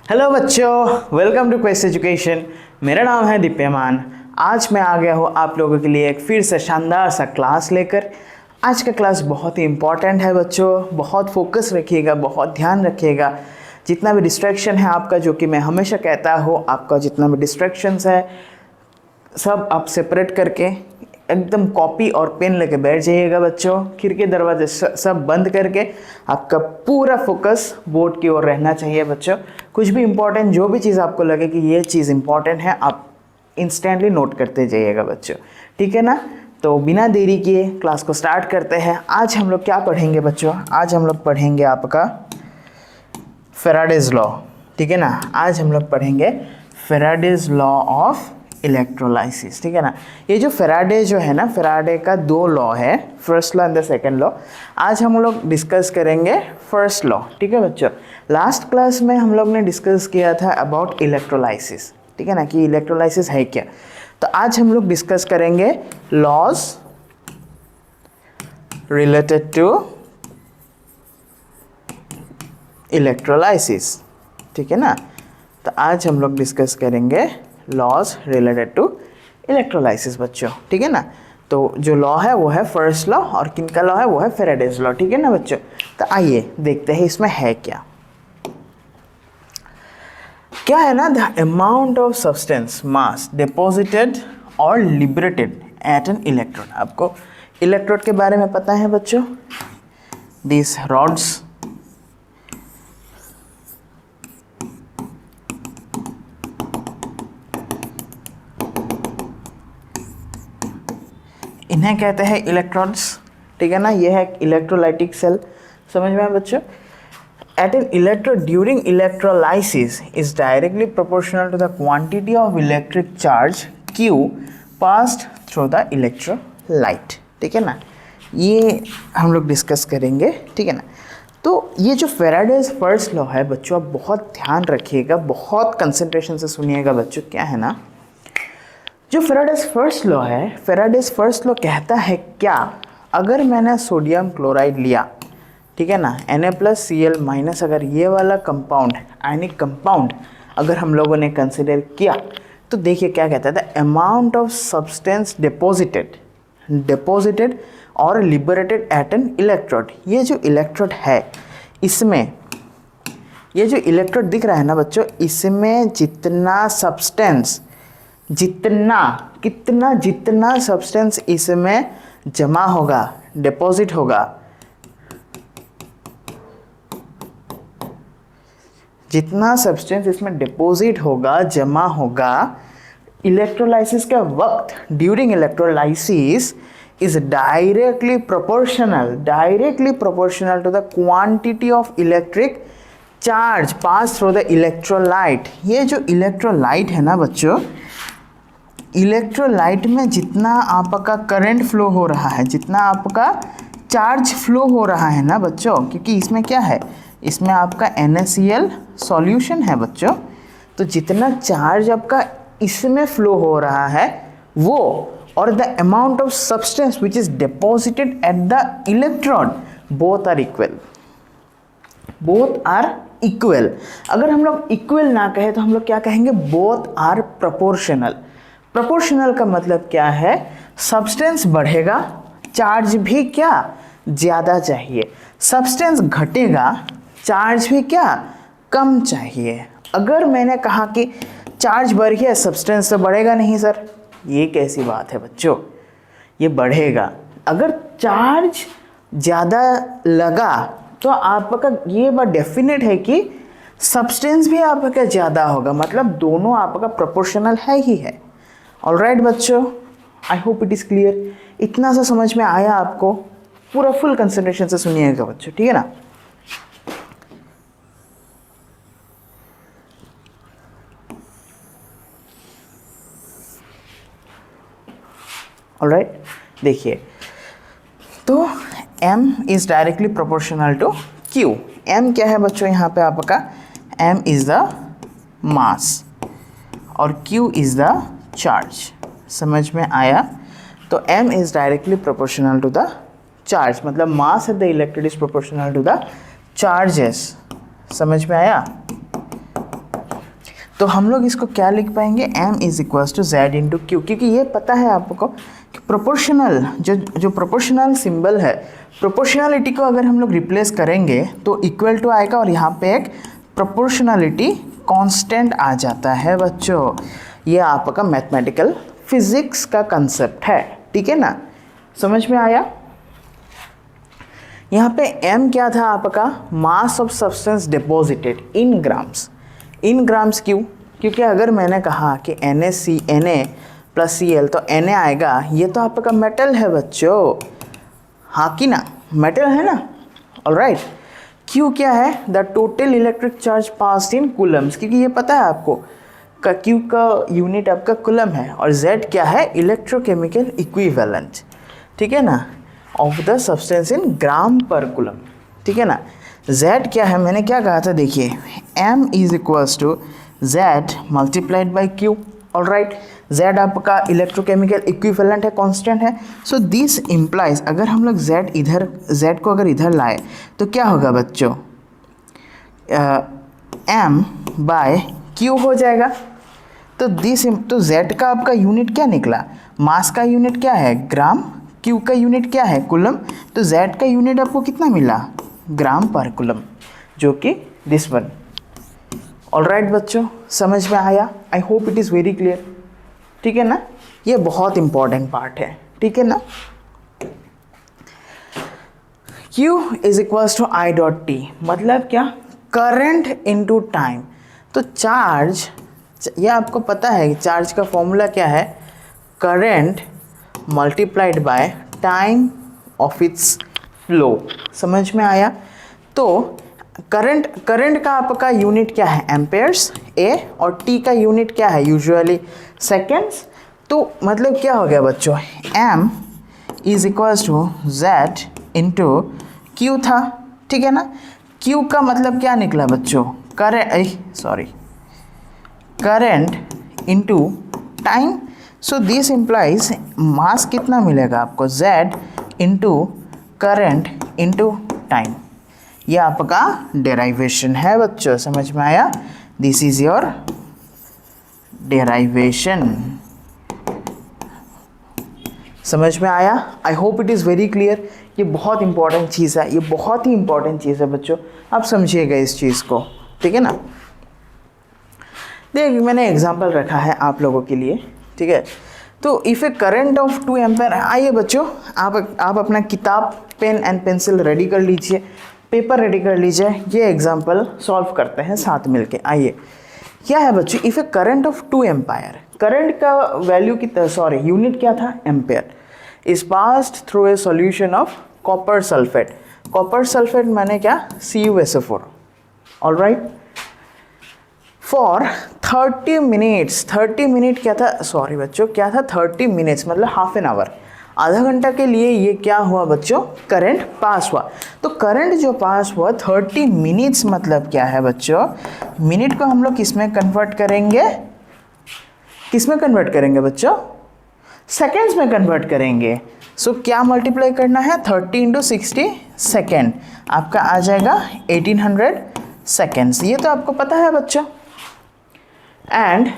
Hello बच्चों, welcome to quest education. मेरा नाम है दिप्यमान। आज मैं आ गया हूँ आप लोगों के लिए एक फिर से शानदार सा क्लास लेकर। आज का क्लास बहुत ही इम्पॉर्टेंट है बच्चों, बहुत फोकस रखिएगा, बहुत ध्यान रखिएगा। जितना भी डिस्ट्रैक्शन है आपका, जो कि मैं हमेशा कहता हूँ, आपका जितना भी डिस्ट्रैक्शंस है सब आप सेपरेट करके एकदम कॉपी और पेन लेके बैठ जाइएगा बच्चों। खिड़की दरवाजे सब बंद करके आपका पूरा फोकस बोर्ड की ओर रहना चाहिए बच्चों। कुछ भी इम्पोर्टेंट, जो भी चीज़ आपको लगे कि ये चीज़ इम्पोर्टेंट है, आप इंस्टेंटली नोट करते जाइएगा बच्चों, ठीक है ना। तो बिना देरी किए क्लास को स्टार्ट करते हैं। आज हम लोग क्या पढ़ेंगे बच्चों? आज हम लोग पढ़ेंगे आपका फैराडेज लॉ, ठीक है ना। आज हम लोग पढ़ेंगे फैराडेज लॉ ऑफ इलेक्ट्रोलाइसिस, ठीक है ना। ये जो फैराडे जो है ना, फैराडे का दो लॉ है, first law and the second law. आज हम लोग डिस्कस करेंगे फर्स्ट लॉ, ठीक है बच्चों। लास्ट क्लास में हम लोग ने डिस्कस किया था अबाउट इलेक्ट्रोलाइसिस, ठीक है ना, कि इलेक्ट्रोलाइसिस है क्या। तो आज हम लोग डिस्कस करेंगे लॉज रिलेटेड टू इलेक्ट्रोलाइसिस, ठीक है ना। तो आज हम लोग डिस्कस करेंगे लॉज रिलेटेड टू इलेक्ट्रोलाइसिस बच्चों, ठीक है ना। तो जो लॉ है वो है फर्स्ट लॉ, और किनका लॉ है वो है फैराडेज लॉ, ठीक है ना बच्चों। तो आइए देखते हैं इसमें है क्या। क्या है ना, the amount of substance mass deposited और लिबरेटेड एट एन इलेक्ट्रोड। आपको इलेक्ट्रोड के बारे में पता है बच्चों, दिस रॉड्स, इन्हें कहते हैं इलेक्ट्रॉन्स, ठीक है ना। ये है इलेक्ट्रोलाइटिक सेल, समझ में आया बच्चों। At an electrode during electrolysis is directly proportional to the quantity of electric charge Q passed through the electrolyte, ठीक है ना। ये हम लोग डिस्कस करेंगे, ठीक है ना। तो ये जो फैराडेज फर्स्ट लॉ है बच्चों, आप बहुत ध्यान रखिएगा, बहुत कंसंट्रेशन से सुनिएगा बच्चों। क्या है ना, जो फैराडेज फर्स्ट लॉ है, फैराडेज फर्स्ट लॉ कहता है क्या, अगर मैंने सोडियम क्लोराइड लिया, ठीक है ना, Na+Cl-, अगर ये वाला कंपाउंड, आयनिक कंपाउंड अगर हम लोगों ने कंसिडर किया, तो देखिए क्या कहता है, the amount of substance deposited और लिबरेटेड एट एन इलेक्ट्रोड। ये जो इलेक्ट्रोड है, इसमें ये जो इलेक्ट्रोड दिख रहा है ना बच्चों, इसमें जितना सब्सटेंस, जितना सब्सटेंस इसमें जमा होगा, डिपॉजिट होगा, जितना सब्सटेंस इसमें डिपॉजिट होगा, जमा होगा, इलेक्ट्रोलाइसिस के वक्त, during electrolysis is directly proportional to the quantity of electric charge pass through the electrolyte. ये जो इलेक्ट्रोलाइट है ना बच्चों, इलेक्ट्रोलाइट में जितना आपका करंट फ्लो हो रहा है, जितना आपका चार्ज फ्लो हो रहा है ना बच्चों, क्योंकि इसमें क्या है, इसमें आपका NaCl सॉल्यूशन है बच्चों, तो जितना चार्ज आपका इसमें फ्लो हो रहा है वो, और the amount of substance which is deposited at the electrode, both are equal. अगर हम लोग इक्वल ना कहें तो हम लोग क्या कहेंगे, बोथ आर प्रोपोर्शनल। प्रोपोर्शनल का मतलब क्या है, सब्सटेंस बढ़ेगा, चार्ज भी क्या ज़्यादा चाहिए, सब्सटेंस घटेगा, चार्ज भी क्या कम चाहिए। अगर मैंने कहा कि चार्ज बढ़ गया, सब्सटेंस तो बढ़ेगा नहीं सर, ये कैसी बात है बच्चों, ये बढ़ेगा। अगर चार्ज ज़्यादा लगा तो आपका ये बात डेफिनेट है कि सब्सटेंस भी आपका ज़्यादा होगा, मतलब दोनों आपका प्रोपोर्शनल है ही है। ऑलराइट बच्चों, I hope it is clear. इतना सा समझ में आया आपको? पूरा फुल कंसंट्रेशन से सुनिएगा बच्चों, ठीक है ना। ऑलराइट, देखिए तो M is directly proportional to Q। M क्या है बच्चों, यहाँ पे आपका M इज़ द मास और Q इज़ द चार्ज। समझ में आया? तो M is directly proportional to the charge, मतलब mass at the electrode is proportional to the charges. समझ में आया? तो हम लोग इसको क्या लिख पाएंगे, m is equals to z into Q, क्योंकि ये पता है आपको कि प्रोपोर्शनल जो प्रोपोर्शनल सिंबल है, प्रोपोर्शनलिटी को अगर हम लोग रिप्लेस करेंगे तो इक्वल टू आएगा और यहाँ पे एक प्रोपोर्शनलिटी कांस्टेंट आ जाता है बच्चों। ये आपका मैथमेटिकल फिजिक्स का कंसेप्ट है, ठीक है ना, समझ में आया। यहाँ पे m क्या था आपका, mass of substance deposited in grams. In grams क्यों, क्योंकि अगर मैंने कहा कि Na प्लस Cl तो Na आएगा, ये तो आपका मेटल है बच्चों, हाँ कि ना, मेटल है ना, ऑलराइट। Q क्या है, the total electric charge passed in Coulomb's, क्योंकि ये पता है आपको Q का यूनिट आपका कूलम है, और Z क्या है, इलेक्ट्रोकेमिकल इक्विवेलेंट, ठीक है ना, ऑफ द सब्सटेंस इन ग्राम पर कूलम, ठीक है ना। Z क्या है, मैंने क्या कहा था, देखिए m is equals to Z multiplied by Q, alright. Z आपका इलेक्ट्रोकेमिकल इक्विवेलेंट है, कांस्टेंट है, सो दिस इम्प्लाइज, अगर हम लोग Z को अगर इधर लाए तो क्या होगा बच्चों, m बाय Q हो जाएगा। तो तो Z का आपका यूनिट क्या निकला, मास का यूनिट क्या है ग्राम, Q का यूनिट क्या है कूलम, तो Z का यूनिट आपको कितना मिला, ग्राम पर कूलम, जो कि दिस वन। ऑलराइट बच्चों, समझ में आया, I hope it is very clear, ठीक है ना। ये बहुत इंपॉर्टेंट पार्ट है, ठीक है ना। Q is equals to I dot T, मतलब क्या, करंट इनटू टाइम। तो चार्ज, ये आपको पता है कि चार्ज का फॉर्मूला क्या है, current multiplied by time of its flow, समझ में आया। तो करंट का आपका यूनिट क्या है, एम्पेयर्स A, और T का यूनिट क्या है, यूजुअली सेकेंड्स। तो मतलब क्या हो गया बच्चों, M is equals to Z into Q था, ठीक है ना। Q का मतलब क्या निकला बच्चों, current into time. So this implies mass कितना मिलेगा आपको, Z into current into time. ये आपका डेराइवेशन है बच्चों, समझ में आया, दिस इज योर डेराइवेशन, समझ में आया। I hope it is very clear. ये बहुत इंपॉर्टेंट चीज़ है, ये बहुत ही इंपॉर्टेंट चीज़ है बच्चों, आप समझिएगा इस चीज़ को, ठीक है ना। देखिए मैंने एग्जांपल रखा है आप लोगों के लिए, ठीक है। तो if a current of 2 ampere, आइए बच्चों आप अपना किताब, पेन एंड पेंसिल रेडी कर लीजिए, पेपर रेडी कर लीजिए, ये एग्जांपल सॉल्व करते हैं साथ मिलके। आइए, क्या है बच्चों, if a current of 2 ampere, current का वैल्यू यूनिट क्या था, ampere, is passed through a solution of copper sulphate. Copper sulphate माने क्या, CuSO4, alright, for 30 minutes. 30 minute क्या था, सॉरी बच्चों, क्या था, 30 मिनट्स मतलब हाफ एन आवर, आधा घंटा के लिए ये क्या हुआ बच्चों, करंट पास हुआ। तो करंट जो पास हुआ 30 मिनट्स मतलब क्या है बच्चों, मिनट को हम लोग किस में कन्वर्ट करेंगे, किस में कन्वर्ट करेंगे बच्चों, सेकेंड्स में कन्वर्ट करेंगे। सो क्या मल्टीप्लाई करना है, 30 इंटू 60 सेकेंड, आपका आ जाएगा 1800 सेकेंड्स, ये तो आपको पता है बच्चों। एंड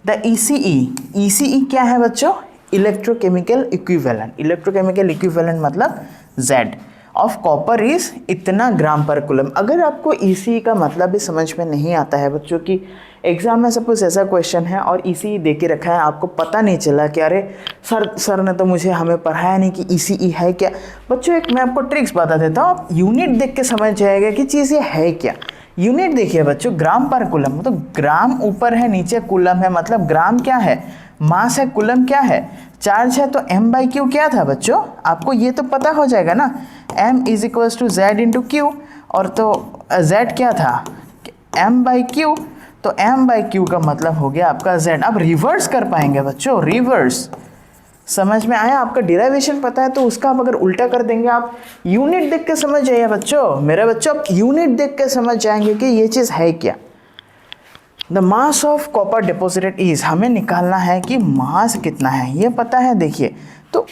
द ECE क्या है बच्चों, इलेक्ट्रोकेमिकल इक्विवेलेंट। इलेक्ट्रोकेमिकल इक्विवेलेंट मतलब Z ऑफ कॉपर इज इतना ग्राम पर कूलम। अगर आपको ECE का मतलब भी समझ में नहीं आता है बच्चों की, एग्जाम में सपोज ऐसा क्वेश्चन है और ECE दे के रखा है, आपको पता नहीं चला कि अरे सर ने तो मुझे हमें पढ़ाया नहीं कि ECE है क्या। बच्चों एक मैं आपको ट्रिक्स बता देता हूँ, आप यूनिट देख के समझ जाएगा कि चीज़ ये है क्या। यूनिट देखिए बच्चों, ग्राम पर कूलम, मतलब ग्राम ऊपर है नीचे कूलम है, मतलब ग्राम क्या है, मास है, कूलम क्या है, चार्ज है। तो m/q क्या था बच्चों, आपको ये तो पता हो जाएगा ना, m is equals to Z into Q, और तो Z क्या था, m/q, तो m/q का मतलब हो गया आपका Z। अब रिवर्स कर पाएंगे बच्चों, रिवर्स, समझ में आया, आपका डेरिवेशन पता है तो उसका आप अगर उल्टा कर देंगे, आप यूनिट देख के समझ जाइए बच्चों, मेरे बच्चों आप यूनिट देख के समझ जाएंगे कि ये चीज़ है क्या। The mass of copper deposited is, हमें निकालना है कि मास कितना है, ये पता है। देखिए तो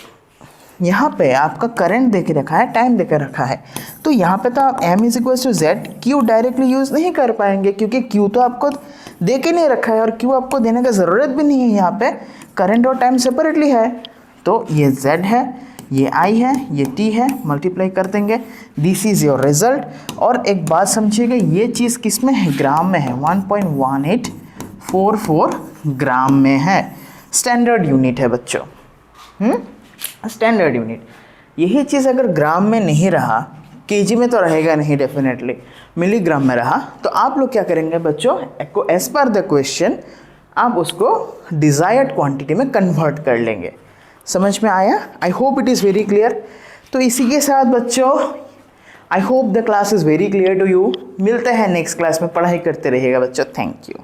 यहाँ पे आपका करंट दे के रखा है, टाइम दे के रखा है, तो यहाँ पे तो आप m is equal to Z Q directly use नहीं कर पाएंगे क्योंकि क्यू तो आपको दे के नहीं रखा है और क्यू आपको देने का ज़रूरत भी नहीं है। यहाँ पे करंट और टाइम सेपरेटली है, तो ये z है, ये I है, ये t है, मल्टीप्लाई कर देंगे, दिस इज़ योर रिजल्ट। और एक बात समझिएगा, ये चीज़ किस में है, ग्राम में है, 1.1844 ग्राम में है, स्टैंडर्ड यूनिट है बच्चों, स्टैंडर्ड यूनिट। यही चीज़ अगर ग्राम में नहीं रहा, केजी में तो रहेगा नहीं डेफिनेटली, मिलीग्राम में रहा, तो आप लोग क्या करेंगे बच्चों, एज पर द क्वेश्चन आप उसको डिज़ायर्ड क्वांटिटी में कन्वर्ट कर लेंगे। समझ में आया? I hope it is very clear. तो इसी के साथ बच्चों, I hope the class is very clear to you. मिलते हैं नेक्स्ट क्लास में, पढ़ाई करते रहिएगा बच्चों। Thank you.